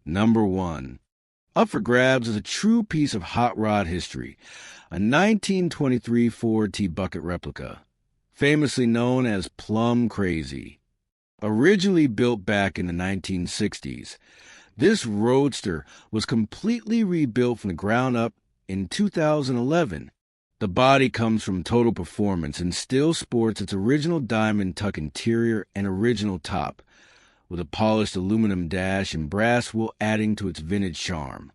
Number 1. Up for grabs is a true piece of hot rod history, a 1923 Ford T-Bucket replica, famously known as Plum Crazy. Originally built back in the 1960s, this Roadster was completely rebuilt from the ground up in 2011. The body comes from Total Performance and still sports its original diamond tuck interior and original top, with a polished aluminum dash and brass wheel adding to its vintage charm.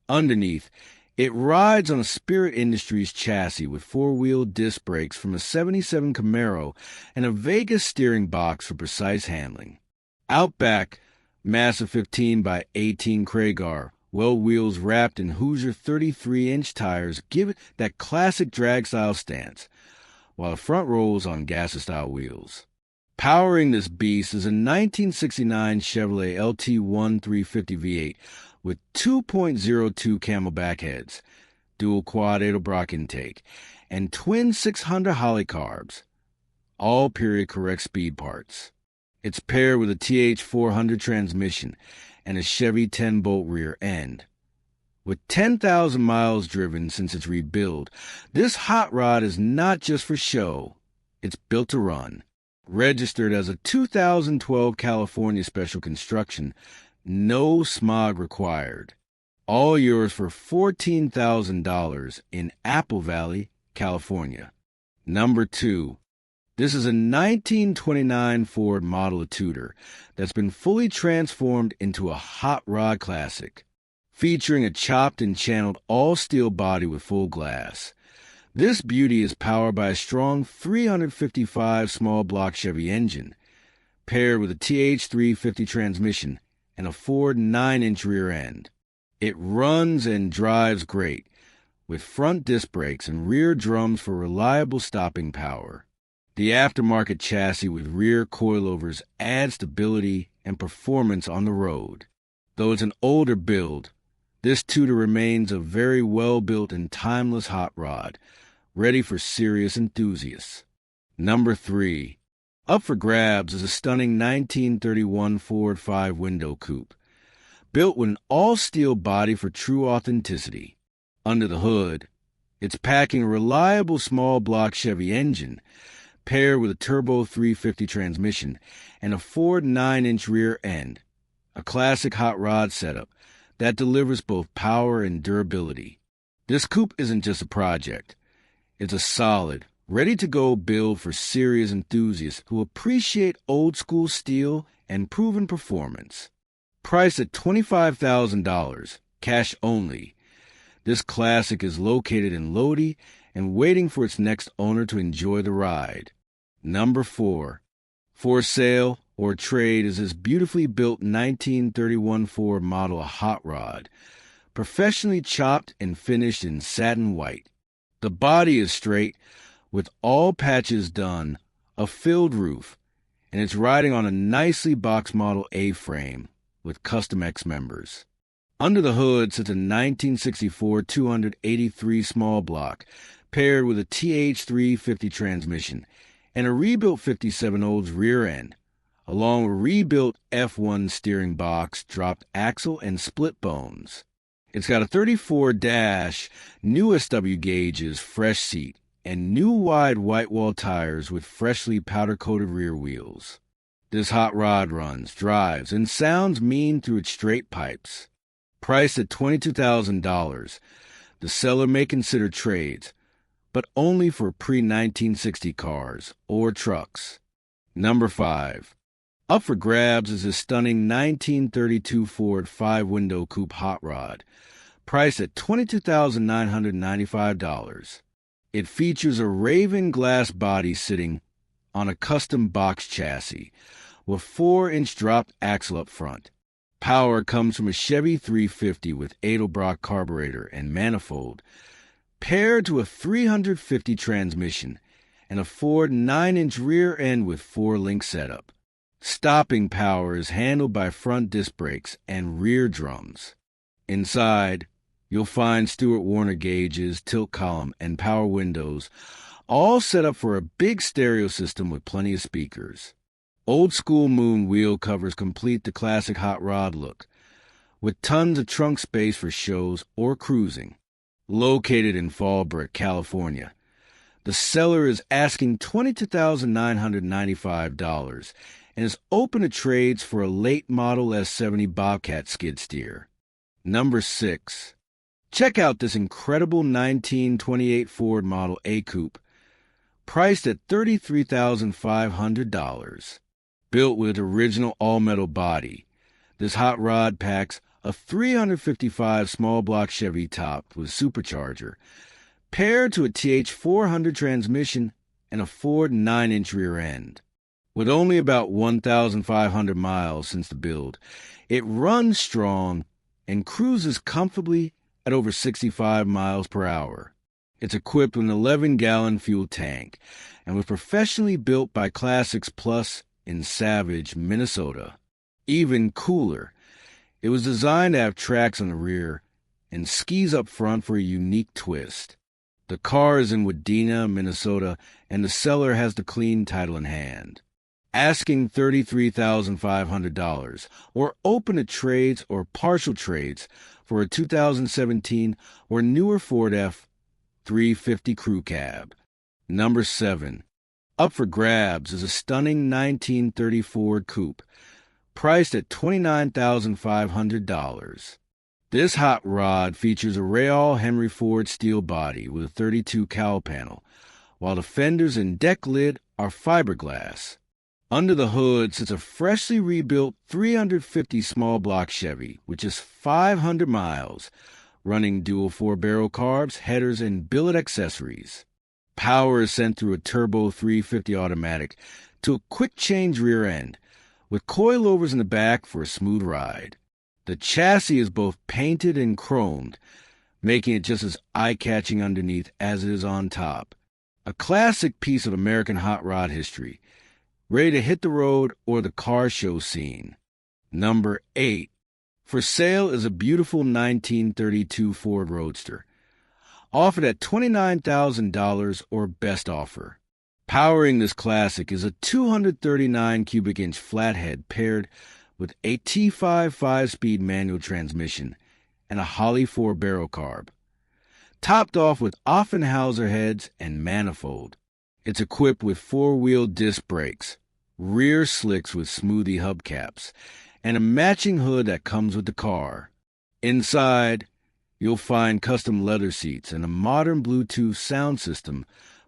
Underneath, it rides on a Spirit Industries chassis with four-wheel disc brakes from a '77 Camaro and a Vegas steering box for precise handling. Out back, massive 15 by 18 Kragar, well wheels wrapped in Hoosier 33-inch tires give it that classic drag-style stance, while the front rolls on Gasser-style wheels. Powering this beast is a 1969 Chevrolet LT1 350 V8 with 2.02 Camelback heads, dual quad Edelbrock intake, and twin 600 Holley carbs, all period correct speed parts. It's paired with a TH400 transmission and a Chevy 10-bolt rear end. With 10,000 miles driven since its rebuild, this hot rod is not just for show, it's built to run. Registered as a 2012 California Special Construction, no smog required. All yours for $14,000 in Apple Valley, California. Number 2. This is a 1929 Ford model of Tudor that's been fully transformed into a hot rod classic, featuring a chopped and channeled all-steel body with full glass. This beauty is powered by a strong 355 small block Chevy engine, paired with a TH350 transmission and a Ford 9-inch rear end. It runs and drives great, with front disc brakes and rear drums for reliable stopping power. The aftermarket chassis with rear coilovers adds stability and performance on the road. Though it's an older build, this Tudor remains a very well-built and timeless hot rod, ready for serious enthusiasts. Number 3. Up for grabs is a stunning 1931 Ford 5-window coupe, built with an all-steel body for true authenticity. Under the hood, it's packing a reliable small block Chevy engine, paired with a turbo 350 transmission and a Ford 9-inch rear end, a classic hot rod setup that delivers both power and durability. This coupe isn't just a project. It's a solid, ready-to-go build for serious enthusiasts who appreciate old-school steel and proven performance. Priced at $25,000, cash only, this classic is located in Lodi and waiting for its next owner to enjoy the ride. Number 4. For sale or trade is this beautifully built 1931 Ford model hot rod, professionally chopped and finished in satin white. The body is straight, with all patches done, a filled roof, and it's riding on a nicely boxed model A-frame with custom X members. Under the hood sits a 1964 283 small block, paired with a TH350 transmission and a rebuilt 57 Olds rear end, along with rebuilt F1 steering box, dropped axle, and split bones. It's got a 34 dash, new SW gauges, fresh seat, and new wide white wall tires with freshly powder-coated rear wheels. This hot rod runs, drives, and sounds mean through its straight pipes. Priced at $22,000, the seller may consider trades, but only for pre-1960 cars or trucks. Number 5. Up for grabs is a stunning 1932 Ford 5-window coupe hot rod, priced at $22,995. It features a Raven glass body sitting on a custom box chassis with 4-inch dropped axle up front. Power comes from a Chevy 350 with Edelbrock carburetor and manifold, paired to a 350 transmission and a Ford 9-inch rear end with 4-link setup. Stopping power is handled by front disc brakes and rear drums. Inside, you'll find Stewart Warner gauges, tilt column, and power windows, all set up for a big stereo system with plenty of speakers. Old school moon wheel covers complete the classic hot rod look, with tons of trunk space for shows or cruising. Located in Fallbrook, California, the seller is asking $22,995 and is open to trades for a late model S70 Bobcat skid steer. Number 6. Check out this incredible 1928 Ford Model A Coupe, priced at $33,500. Built with original all-metal body, this hot rod packs a 355 small block Chevy top with supercharger, paired to a TH400 transmission and a Ford 9-inch rear end. With only about 1,500 miles since the build, it runs strong and cruises comfortably at over 65 miles per hour. It's equipped with an 11-gallon fuel tank and was professionally built by Classics Plus in Savage, Minnesota. Even cooler, it was designed to have tracks on the rear and skis up front for a unique twist. The car is in Wadena, Minnesota, and the seller has the clean title in hand. Asking $33,500 or open to trades or partial trades for a 2017 or newer Ford F-350 Crew Cab. Number 7. Up for grabs is a stunning 1930 Ford Coupe, priced at $29,500. This hot rod features a Real Henry Ford steel body with a 32 cowl panel, while the fenders and deck lid are fiberglass. Under the hood sits a freshly rebuilt 350 small block Chevy with just 500 miles, running dual 4-barrel carbs, headers, and billet accessories. Power is sent through a turbo 350 automatic to a quick-change rear end, with coilovers in the back for a smooth ride. The chassis is both painted and chromed, making it just as eye-catching underneath as it is on top. A classic piece of American hot rod history, ready to hit the road or the car show scene. Number 8. For sale is a beautiful 1932 Ford Roadster, offered at $29,000 or best offer. Powering this classic is a 239 cubic inch flathead paired with a T5 5-speed manual transmission and a Holley 4-barrel carb, topped off with Offenhauser heads and manifold. It's equipped with 4-wheel disc brakes, rear slicks with smoothie hubcaps, and a matching hood that comes with the car. Inside, you'll find custom leather seats and a modern Bluetooth sound system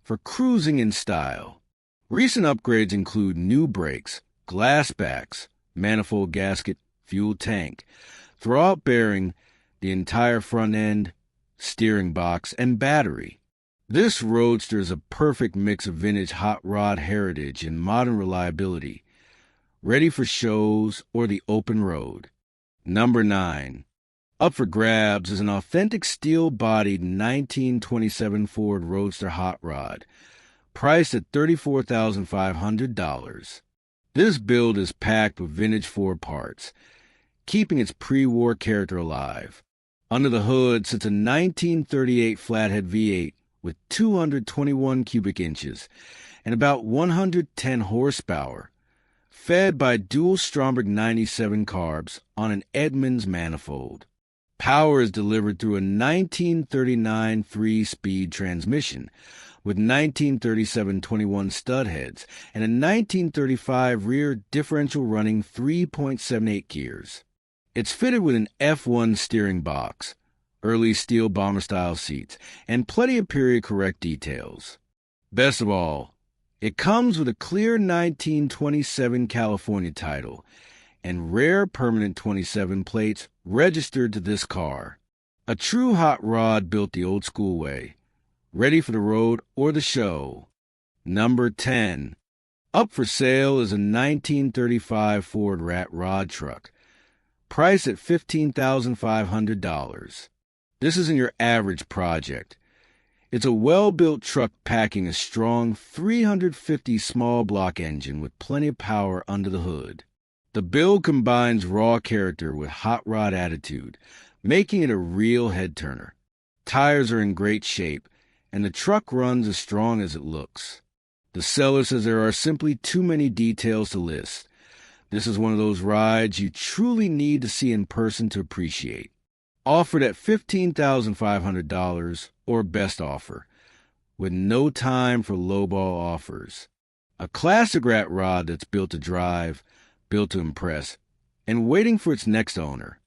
for cruising in style. Recent upgrades include new brakes, glass backs, manifold gasket, fuel tank, throwout bearing, the entire front end, steering box, and battery. This Roadster is a perfect mix of vintage hot rod heritage and modern reliability, ready for shows or the open road. Number 9. Up for grabs is an authentic steel-bodied 1927 Ford Roadster hot rod, priced at $34,500. This build is packed with vintage Ford parts, keeping its pre-war character alive. Under the hood sits a 1938 flathead V8 with 221 cubic inches and about 110 horsepower, fed by dual Stromberg 97 carbs on an Edmunds manifold. Power is delivered through a 1939 3-speed transmission with 1937 21 stud heads and a 1935 rear differential running 3.78 gears. It's fitted with an F1 steering box, early steel bomber-style seats, and plenty of period-correct details. Best of all, it comes with a clear 1927 California title and rare permanent 27 plates registered to this car. A true hot rod built the old-school way, ready for the road or the show. Number 10. Up for sale is a 1935 Ford Rat Rod truck, priced at $15,500. This isn't your average project. It's a well-built truck packing a strong 350 small block engine with plenty of power under the hood. The build combines raw character with hot rod attitude, making it a real head-turner. Tires are in great shape, and the truck runs as strong as it looks. The seller says there are simply too many details to list, This is one of those rides you truly need to see in person to appreciate. Offered at $15,500 or best offer, with no time for lowball offers. A classic rat rod that's built to drive, built to impress, and waiting for its next owner.